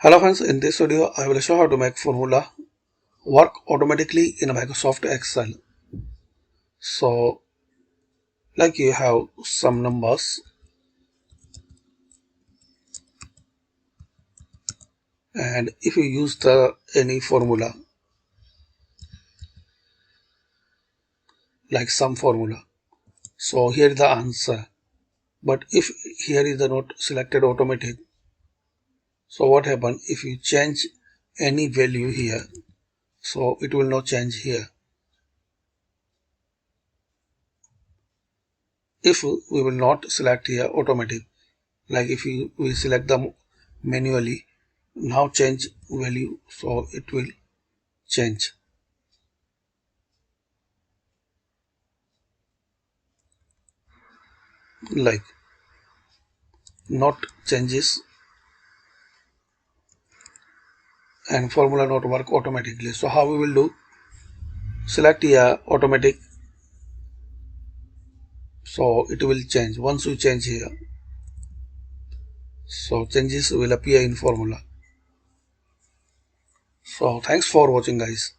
Hello friends, in this video I will show how to make formula work automatically in Microsoft Excel. So like you have some numbers and if you use the any formula like sum formula, so here is the answer. But if here is the not selected automatic, so what happen if you change any value here, so it will not change here. If we will not select here automatic, like if we select them manually, now change value, so it will change. Like not changes and formula not work automatically. So how we will do? Select here automatic, so it will change. Once you change here, so changes will appear in formula. So thanks for watching guys.